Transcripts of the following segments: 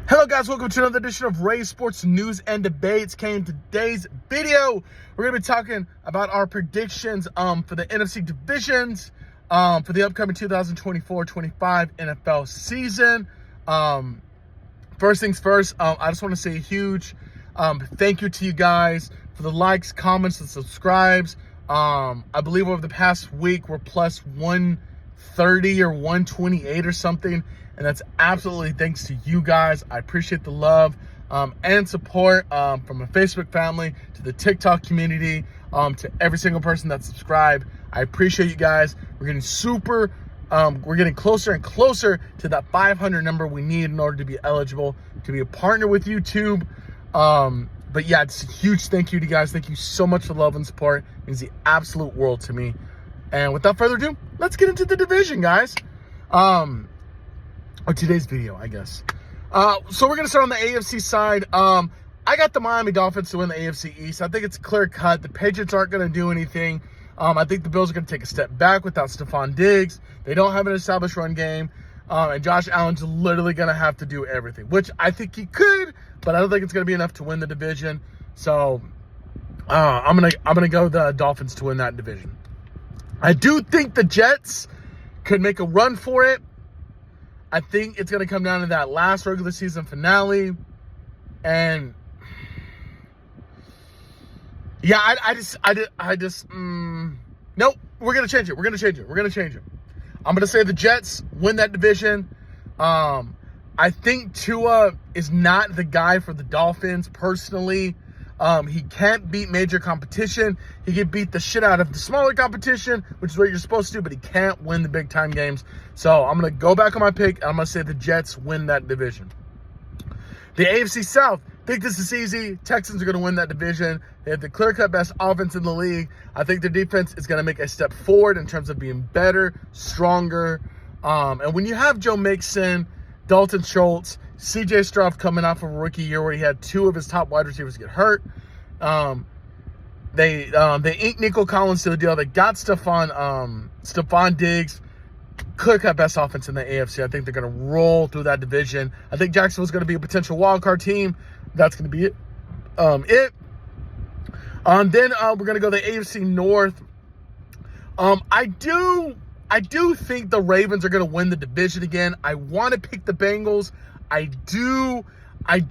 Hello guys, welcome to another edition of Ray Sports News and Debates. In today's video, we're going to be talking about our predictions for the NFC divisions for the upcoming 2024-25 NFL season. First things first, I just want to say a huge thank you to you guys for the likes, comments, and subscribes. I believe over the past week, we're plus 130 or 128 or something. And that's absolutely thanks to you guys. I appreciate the love and support from my Facebook family to the TikTok community, to every single person that's subscribed. I appreciate you guys. We're getting closer and closer to that 500 number we need in order to be eligible to be a partner with YouTube. But yeah, it's a huge thank you to you guys. Thank you so much for the love and support. It means the absolute world to me. And without further ado, let's get into the division, guys. Or today's video, I guess. So we're going to start on the AFC side. I got the Miami Dolphins to win the AFC East. I think it's clear cut. The Patriots aren't going to do anything. I think the Bills are going to take a step back without Stephon Diggs. They don't have an established run game. And Josh Allen's literally going to have to do everything, which I think he could, but I don't think it's going to be enough to win the division. So I'm gonna go the Dolphins to win that division. I do think the Jets could make a run for it. I think it's going to come down to that last regular season finale. And yeah, nope, we're going to change it. We're going to change it. I'm going to say the Jets win that division. I think Tua is not the guy for the Dolphins personally. He can't beat major competition. He can beat the shit out of the smaller competition, which is what you're supposed to, but he can't win the big time games. So I'm going to go back on my pick, and I'm going to say the Jets win that division. The AFC South, I think this is easy. Texans are going to win that division. They have the clear-cut best offense in the league. I think their defense is going to make a step forward in terms of being better, stronger. And when you have Joe Mixon, Dalton Schultz, CJ Stroud coming off of a rookie year where he had two of his top wide receivers get hurt. They inked Nico Collins to the deal. They got Stephon Diggs. Clear-cut best offense in the AFC. I think they're going to roll through that division. I think Jacksonville's going to be a potential wild card team. That's going to be it. Then we're going to go to the AFC North. I do think the Ravens are going to win the division again. I want to pick the Bengals. I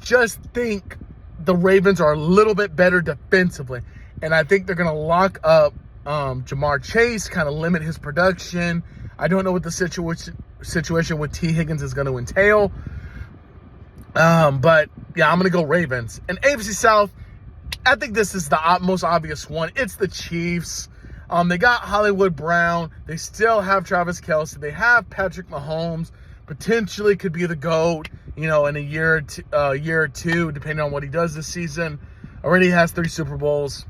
just think the Ravens are a little bit better defensively. And I think they're going to lock up Jamar Chase, kind of limit his production. I don't know what the situation with T. Higgins is going to entail. But, yeah, I'm going to go Ravens. And AFC South, I think this is the most obvious one. It's the Chiefs. They got Hollywood Brown. They still have Travis Kelce. They have Patrick Mahomes. Potentially could be the GOAT, in a year or two, depending on what he does this season. Already has 3 Super Bowls.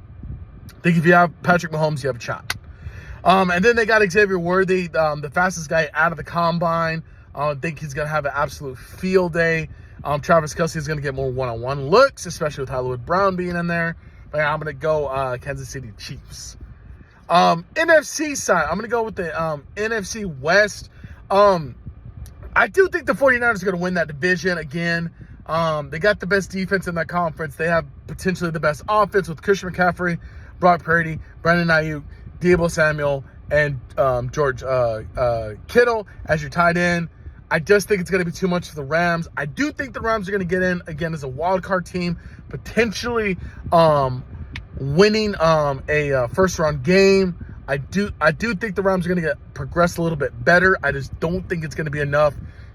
I think if you have Patrick Mahomes, you have a shot. And then they got Xavier Worthy, the fastest guy out of the combine. I think he's going to have an absolute field day. Travis Kelce is going to get more one-on-one looks, especially with Hollywood Brown being in there. But yeah, I'm going to go Kansas City Chiefs. NFC side, I'm going to go with the NFC West. I do think the 49ers are going to win that division again. They got the best defense in that conference. They have potentially the best offense with Christian McCaffrey, Brock Purdy, Brandon Ayuk, Deebo Samuel, and George Kittle as your tight end. I just think it's going to be too much for the Rams. I do think the Rams are going to get in, again, as a wild card team, potentially winning a first-round game. I do think the Rams are going to progress a little bit better. I just don't think it's going to be enough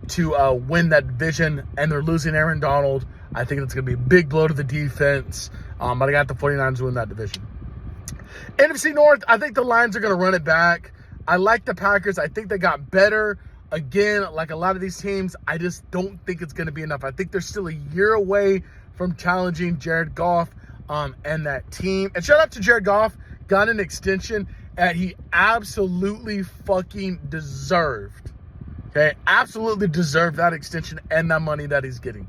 to win that division, and they're losing Aaron Donald. I think it's going to be a big blow to the defense, but I got the 49ers to win that division. NFC North, I think the Lions are going to run it back. I like the Packers. I think they got better. Again, like a lot of these teams, I just don't think it's going to be enough. I think they're still a year away from challenging Jared Goff and that team. And shout out to Jared Goff, got an extension that he absolutely fucking deserved. Okay, absolutely deserved that extension and that money that he's getting.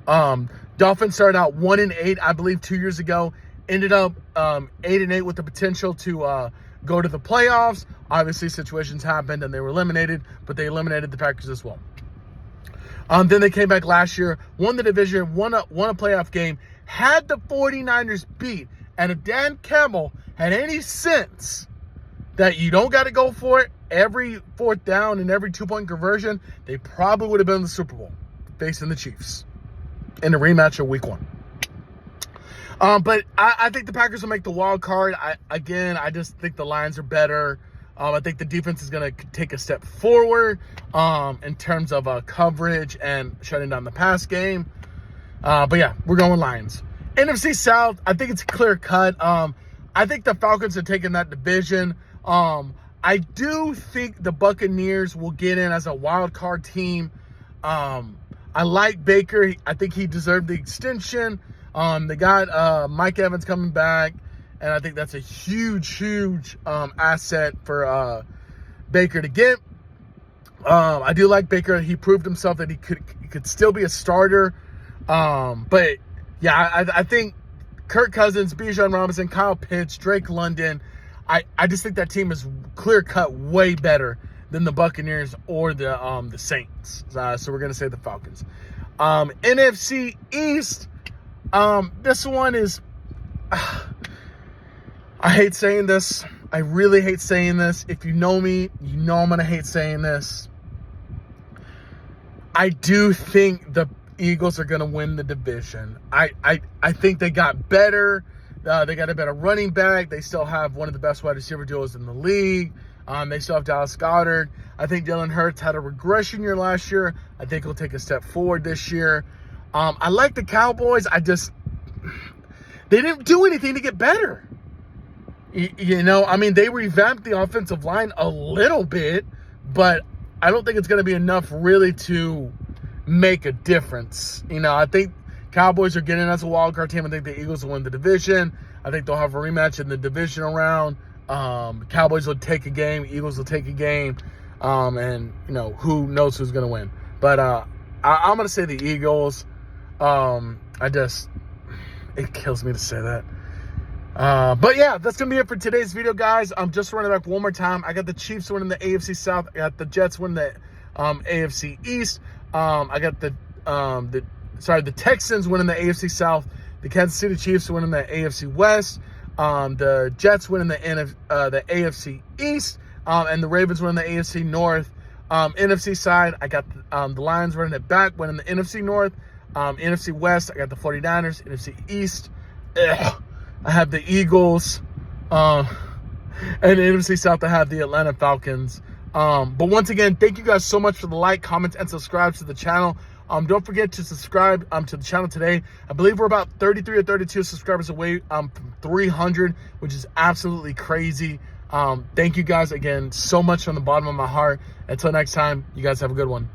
Dolphins started out 1-8, I believe, 2 years ago. Ended up 8-8 with the potential to go to the playoffs. Obviously, situations happened and they were eliminated, but they eliminated the Packers as well. Then they came back last year, won the division, won a playoff game, had the 49ers beat. And if Dan Campbell had any sense that you don't got to go for it every fourth down and every 2-point conversion, they probably would have been in the Super Bowl facing the Chiefs in the rematch of Week 1. But I think the Packers will make the wild card. I just think the Lions are better. I think the defense is going to take a step forward in terms of coverage and shutting down the pass game. But yeah, we're going Lions. NFC South, I think it's clear cut. I think the Falcons are taking that division. I do think the Buccaneers will get in as a wild card team. I like Baker. I think he deserved the extension. They got Mike Evans coming back, and I think that's a huge asset for Baker to get. I do like Baker. He proved himself that he could still be a starter. But yeah, I think Kirk Cousins, Bijan Robinson, Kyle Pitts, Drake London, I just think that team is clear cut way better than the Buccaneers or the Saints. So we're gonna say the Falcons. NFC East. This one is, I hate saying this. I really hate saying this. If you know me, you know I'm going to hate saying this. I do think the Eagles are going to win the division. I think they got better. They got a better running back. They still have one of the best wide receiver duos in the league. They still have Dallas Goedert. I think Jalen Hurts had a regression year last year. I think he'll take a step forward this year. I like the Cowboys. They didn't do anything to get better. They revamped the offensive line a little bit, but I don't think it's going to be enough really to make a difference. I think Cowboys are getting as a wild card team. I think the Eagles will win the division. I think they'll have a rematch in the divisional round. Cowboys will take a game. Eagles will take a game. And who knows who's going to win. But I'm going to say the Eagles. It kills me to say that. But yeah, that's going to be it for today's video, guys. I'm just running back one more time. I got the Chiefs winning the AFC South. I got the Jets winning the AFC East. I got the Texans winning the AFC South. The Kansas City Chiefs winning the AFC West. The Jets winning the AFC East. And the Ravens winning the AFC North. NFC side, I got the Lions running it back, winning the NFC North. NFC West, I got the 49ers. NFC East, I have the Eagles. And NFC South, I have the Atlanta Falcons. But once again, thank you guys so much for the like, comments, and subscribe to the channel. Don't forget to subscribe to the channel today. I believe we're about 33 or 32 subscribers away from 300, which is absolutely crazy. Thank you guys again so much from the bottom of my heart. Until next time, you guys have a good one.